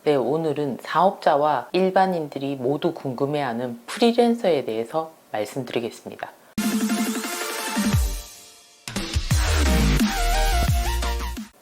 네, 오늘은 사업자와 일반인들이 모두 궁금해하는 프리랜서에 대해서 말씀드리겠습니다.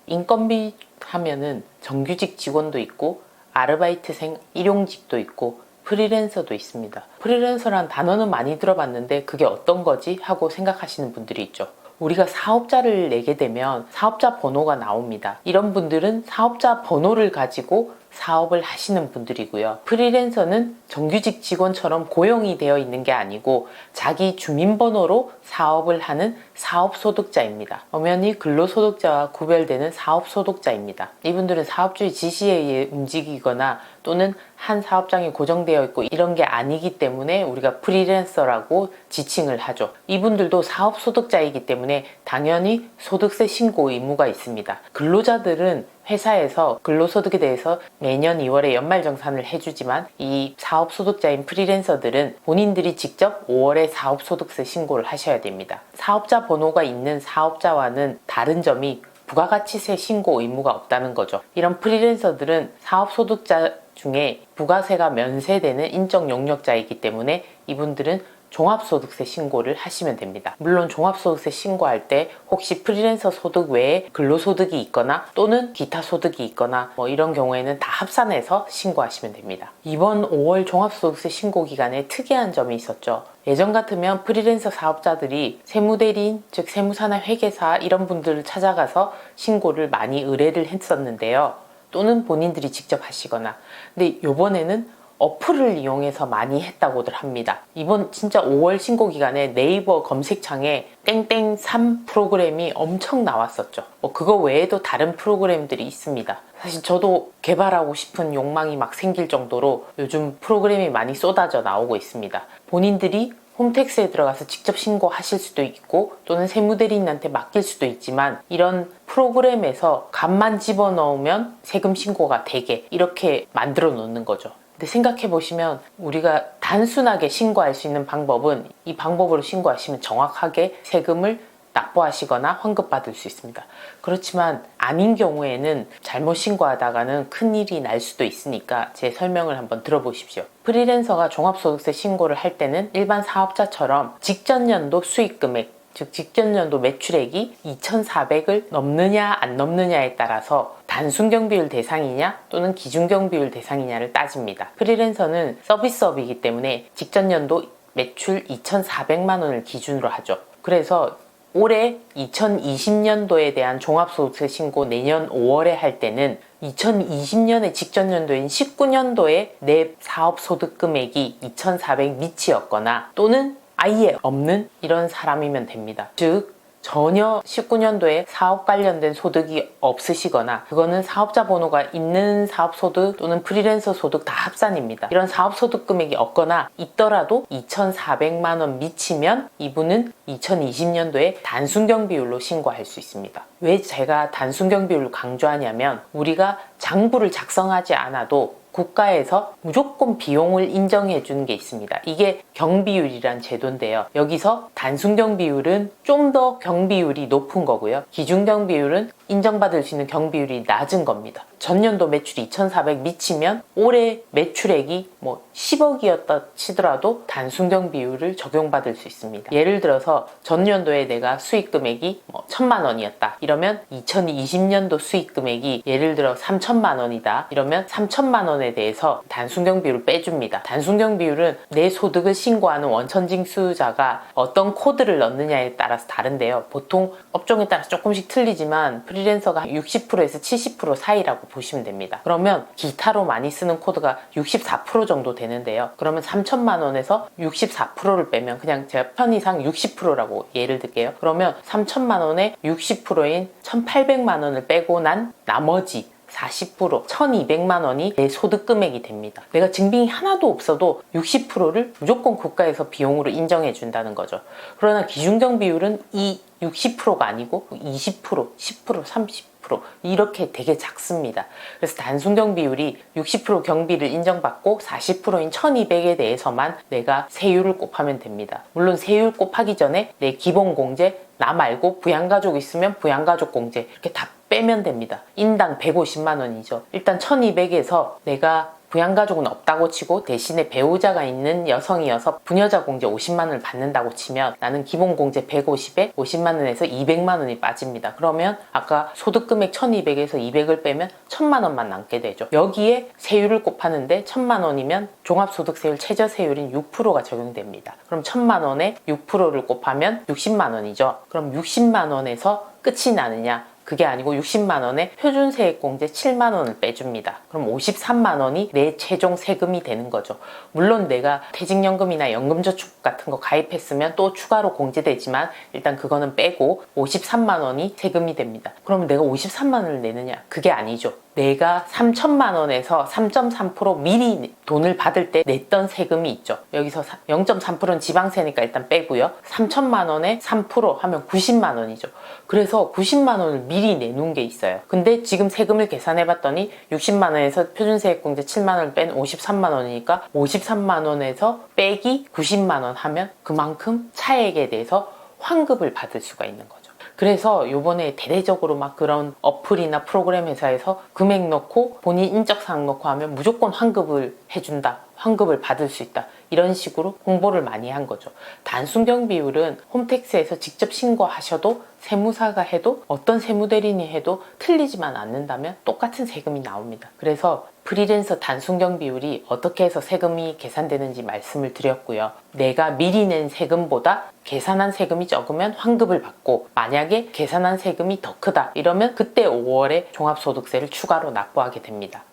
인건비 하면은 정규직 직원도 있고 아르바이트생, 일용직도 있고 프리랜서도 있습니다. 프리랜서란 단어는 많이 들어봤는데 그게 어떤 거지? 하고 생각하시는 분들이 있죠. 우리가 사업자를 내게 되면 사업자 번호가 나옵니다. 이런 분들은 사업자 번호를 가지고 사업을 하시는 분들이고요. 프리랜서는 정규직 직원처럼 고용이 되어 있는 게 아니고 자기 주민번호로 사업을 하는 사업소득자입니다. 엄연히 근로소득자와 구별되는 사업소득자입니다. 이분들은 사업주의 지시에 의해 움직이거나 또는 한 사업장이 고정되어 있고 이런 게 아니기 때문에 우리가 프리랜서라고 지칭을 하죠. 이분들도 사업소득자이기 때문에 당연히 소득세 신고 의무가 있습니다. 근로자들은 회사에서 근로소득에 대해서 매년 2월에 연말정산을 해주지만 이 사업소득자인 프리랜서들은 본인들이 직접 5월에 사업소득세 신고를 하셔야 됩니다. 사업자 번호가 있는 사업자와는 다른 점이 부가가치세 신고 의무가 없다는 거죠. 이런 프리랜서들은 사업소득자 중에 부가세가 면세되는 인적 용역자이기 때문에 이분들은 종합소득세 신고를 하시면 됩니다. 물론 종합소득세 신고할 때 혹시 프리랜서 소득 외에 근로소득이 있거나 또는 기타 소득이 있거나 이런 경우에는 다 합산해서 신고하시면 됩니다. 이번 5월 종합소득세 신고 기간에 특이한 점이 있었죠. 예전 같으면 프리랜서 사업자들이 세무대리인, 즉 세무사나 회계사 이런 분들을 찾아가서 신고를 많이 의뢰를 했었는데요. 또는 본인들이 직접 하시거나. 근데 이번에는 어플을 이용해서 많이 했다고들 합니다. 이번 진짜 5월 신고 기간에 네이버 검색창에 땡땡3 프로그램이 엄청 나왔었죠. 그거 외에도 다른 프로그램들이 있습니다. 사실 저도 개발하고 싶은 욕망이 막 생길 정도로 요즘 프로그램이 많이 쏟아져 나오고 있습니다. 본인들이 홈택스에 들어가서 직접 신고하실 수도 있고 또는 세무대리인한테 맡길 수도 있지만 이런 프로그램에서 값만 집어넣으면 세금 신고가 되게 이렇게 만들어 놓는 거죠. 근데 생각해 보시면 우리가 단순하게 신고할 수 있는 방법은 이 방법으로 신고하시면 정확하게 세금을 납부하시거나 환급받을 수 있습니다. 그렇지만 아닌 경우에는 잘못 신고하다가는 큰일이 날 수도 있으니까 제 설명을 한번 들어보십시오. 프리랜서가 종합소득세 신고를 할 때는 일반 사업자처럼 직전 연도 수익금액, 즉 직전 연도 매출액이 2,400을 넘느냐 안 넘느냐에 따라서 단순경비율 대상이냐 또는 기준경비율 대상이냐를 따집니다. 프리랜서는 서비스업이기 때문에 직전 연도 매출 2,400만 원을 기준으로 하죠. 그래서 올해 2020년도에 대한 종합소득세 신고 내년 5월에 할 때는 2020년의 직전 연도인 19년도에 내 사업소득 금액이 2,400 미치였거나 또는 아예 없는 이런 사람이면 됩니다. 즉 전혀 19년도에 사업 관련된 소득이 없으시거나 그거는 사업자 번호가 있는 사업소득 또는 프리랜서 소득 다 합산입니다. 이런 사업소득 금액이 없거나 있더라도 2,400만 원 미치면 이분은 2020년도에 단순경비율로 신고할 수 있습니다. 왜 제가 단순경비율로 강조하냐면 우리가 장부를 작성하지 않아도 국가에서 무조건 비용을 인정해 주는 게 있습니다. 이게 경비율이란 제도인데요. 여기서 단순경비율은 좀 더 경비율이 높은 거고요. 기준경비율은 인정받을 수 있는 경비율이 낮은 겁니다. 전년도 매출이 2,400 미치면 올해 매출액이 10억이었다 치더라도 단순경비율을 적용받을 수 있습니다. 예를 들어서 전년도에 내가 수익금액이 1,000만 원이었다. 이러면 2020년도 수익금액이 예를 들어 3,000만 원이다. 이러면 3,000만 원에 대해서 단순경비율을 빼줍니다. 단순경비율은 내 소득을 신고하는 원천징수자가 어떤 코드를 넣느냐에 따라서 다른데요. 보통 업종에 따라서 조금씩 틀리지만 프리랜서가 60%에서 70% 사이라고 보시면 됩니다. 그러면 기타로 많이 쓰는 코드가 64% 정도 되는데요. 그러면 3,000만 원에서 64%를 빼면 그냥 제가 편의상 60%라고 예를 들게요. 그러면 3,000만 원에 60%인 1,800만 원을 빼고 난 나머지 40%, 1,200만 원이 내 소득 금액이 됩니다. 내가 증빙이 하나도 없어도 60%를 무조건 국가에서 비용으로 인정해 준다는 거죠. 그러나 기준경비율은 이 60%가 아니고 20%, 10%, 30% 40% 이렇게 되게 작습니다. 그래서 단순경 비율이 60% 경비를 인정받고 40%인 1200에 대해서만 내가 세율을 곱하면 됩니다. 물론 세율 곱하기 전에 내 기본 공제, 나 말고 부양가족 있으면 부양가족 공제 이렇게 다 빼면 됩니다. 인당 150만 원이죠. 일단 1200에서 내가 부양가족은 없다고 치고 대신에 배우자가 있는 여성이어서 부녀자 공제 50만 원을 받는다고 치면 나는 기본 공제 150에 50만 원에서 200만 원이 빠집니다. 그러면 아까 소득금액 1200에서 200을 빼면 1000만 원만 남게 되죠. 여기에 세율을 곱하는데 1000만 원이면 종합소득세율 최저세율인 6%가 적용됩니다. 그럼 1000만 원에 6%를 곱하면 60만 원이죠. 그럼 60만 원에서 끝이 나느냐? 그게 아니고 60만 원에 표준세액공제 7만 원을 빼줍니다. 그럼 53만 원이 내 최종 세금이 되는 거죠. 물론 내가 퇴직연금이나 연금저축 같은 거 가입했으면 또 추가로 공제되지만 일단 그거는 빼고 53만 원이 세금이 됩니다. 그러면 내가 53만 원을 내느냐? 그게 아니죠. 내가 3천만 원에서 3.3% 미리 돈을 받을 때 냈던 세금이 있죠. 여기서 0.3%는 지방세니까 일단 빼고요. 3천만 원에 3% 하면 90만 원이죠. 그래서 90만 원을 미리 내놓은 게 있어요. 근데 지금 세금을 계산해 봤더니 60만 원에서 표준세액공제 7만 원을 뺀 53만 원이니까 53만 원에서 빼기 90만 원 하면 그만큼 차액에 대해서 환급을 받을 수가 있는 거죠. 그래서 요번에 대대적으로 막 그런 어플이나 프로그램 회사에서 금액 넣고 본인 인적사항 넣고 하면 무조건 환급을 해준다, 환급을 받을 수 있다, 이런 식으로 홍보를 많이 한 거죠. 단순경 비율은 홈택스에서 직접 신고하셔도 세무사가 해도 어떤 세무대리인이 해도 틀리지만 않는다면 똑같은 세금이 나옵니다. 그래서 프리랜서 단순경 비율이 어떻게 해서 세금이 계산되는지 말씀을 드렸고요. 내가 미리 낸 세금보다 계산한 세금이 적으면 환급을 받고, 만약에 계산한 세금이 더 크다 이러면 그때 5월에 종합소득세를 추가로 납부하게 됩니다.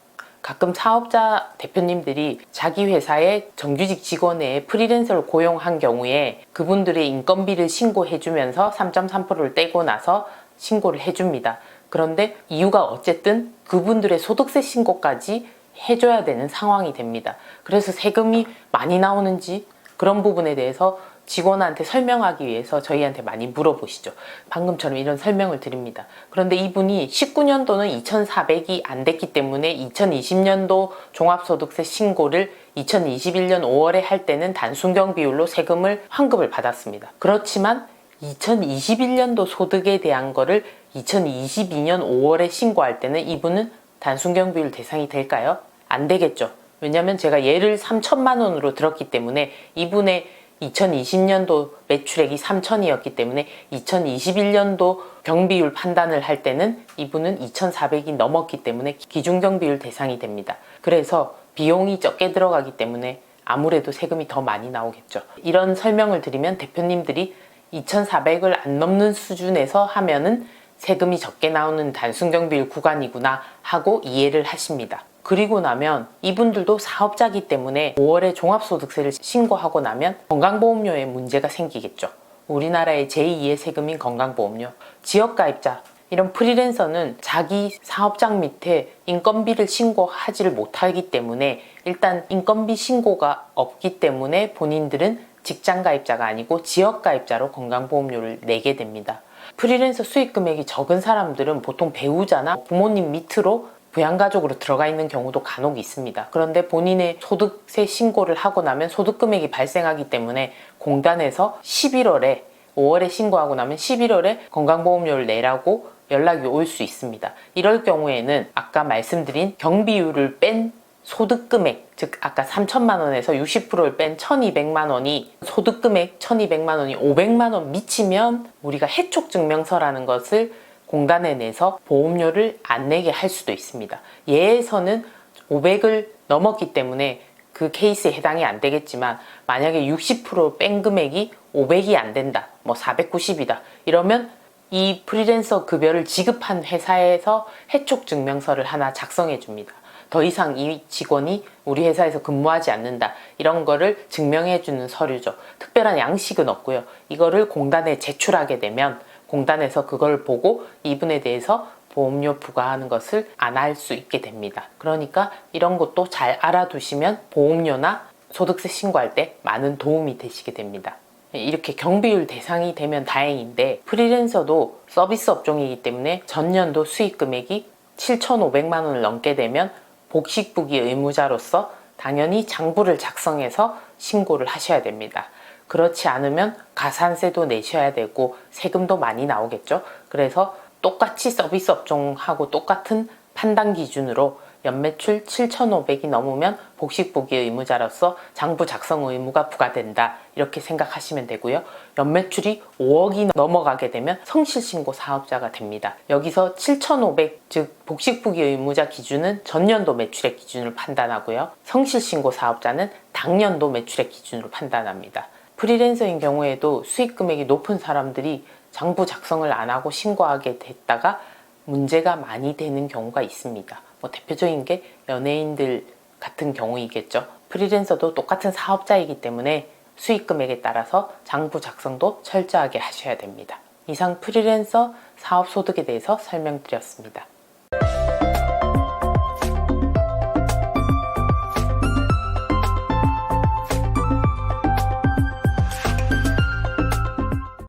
가끔 사업자 대표님들이 자기 회사에 정규직 직원 외에 프리랜서를 고용한 경우에 그분들의 인건비를 신고해주면서 3.3%를 떼고 나서 신고를 해줍니다. 그런데 이유가 어쨌든 그분들의 소득세 신고까지 해줘야 되는 상황이 됩니다. 그래서 세금이 많이 나오는지 그런 부분에 대해서 직원한테 설명하기 위해서 저희한테 많이 물어보시죠. 방금처럼 이런 설명을 드립니다. 그런데 이분이 19년도는 2,400이 안 됐기 때문에 2020년도 종합소득세 신고를 2021년 5월에 할 때는 단순경 비율로 세금을 환급을 받았습니다. 그렇지만 2021년도 소득에 대한 거를 2022년 5월에 신고할 때는 이분은 단순경 비율 대상이 될까요? 안 되겠죠. 왜냐하면 제가 얘를 3천만 원으로 들었기 때문에 이분의 2020년도 매출액이 3천이었기 때문에 2021년도 경비율 판단을 할 때는 이분은 2,400이 넘었기 때문에 기준경비율 대상이 됩니다. 그래서 비용이 적게 들어가기 때문에 아무래도 세금이 더 많이 나오겠죠. 이런 설명을 드리면 대표님들이 2,400을 안 넘는 수준에서 하면은 세금이 적게 나오는 단순경비율 구간이구나 하고 이해를 하십니다. 그리고 나면 이분들도 사업자이기 때문에 5월에 종합소득세를 신고하고 나면 건강보험료에 문제가 생기겠죠. 우리나라의 제2의 세금인 건강보험료. 지역가입자, 이런 프리랜서는 자기 사업장 밑에 인건비를 신고하지를 못하기 때문에 일단 인건비 신고가 없기 때문에 본인들은 직장가입자가 아니고 지역가입자로 건강보험료를 내게 됩니다. 프리랜서 수익 금액이 적은 사람들은 보통 배우자나 부모님 밑으로 부양가족으로 들어가 있는 경우도 간혹 있습니다. 그런데 본인의 소득세 신고를 하고 나면 소득금액이 발생하기 때문에 공단에서 11월에 5월에 신고하고 나면 11월에 건강보험료를 내라고 연락이 올 수 있습니다. 이럴 경우에는 아까 말씀드린 경비율을 뺀 소득금액, 즉 아까 3천만 원에서 60%를 뺀 1200만 원이 소득금액 1200만 원이 500만 원 미치면 우리가 해촉증명서라는 것을 공단에 내서 보험료를 안 내게 할 수도 있습니다. 예에서는 500을 넘었기 때문에 그 케이스에 해당이 안 되겠지만 만약에 60% 뺀 금액이 500이 안 된다, 뭐 490이다 이러면 이 프리랜서 급여를 지급한 회사에서 해촉증명서를 하나 작성해 줍니다. 더 이상 이 직원이 우리 회사에서 근무하지 않는다, 이런 거를 증명해 주는 서류죠. 특별한 양식은 없고요. 이거를 공단에 제출하게 되면 공단에서 그걸 보고 이분에 대해서 보험료 부과하는 것을 안 할 수 있게 됩니다. 그러니까 이런 것도 잘 알아두시면 보험료나 소득세 신고할 때 많은 도움이 되시게 됩니다. 이렇게 경비율 대상이 되면 다행인데, 프리랜서도 서비스 업종이기 때문에 전년도 수익 금액이 7,500만 원을 넘게 되면 복식부기 의무자로서 당연히 장부를 작성해서 신고를 하셔야 됩니다. 그렇지 않으면 가산세도 내셔야 되고 세금도 많이 나오겠죠. 그래서 똑같이 서비스 업종하고 똑같은 판단 기준으로 연매출 7,500이 넘으면 복식부기 의무자로서 장부 작성 의무가 부과된다, 이렇게 생각하시면 되고요. 연매출이 5억이 넘어가게 되면 성실신고 사업자가 됩니다. 여기서 7,500, 즉 복식부기 의무자 기준은 전년도 매출액 기준으로 판단하고요. 성실신고 사업자는 당년도 매출액 기준으로 판단합니다. 프리랜서인 경우에도 수익 금액이 높은 사람들이 장부 작성을 안 하고 신고하게 됐다가 문제가 많이 되는 경우가 있습니다. 대표적인 게 연예인들 같은 경우이겠죠. 프리랜서도 똑같은 사업자이기 때문에 수익 금액에 따라서 장부 작성도 철저하게 하셔야 됩니다. 이상 프리랜서 사업 소득에 대해서 설명드렸습니다.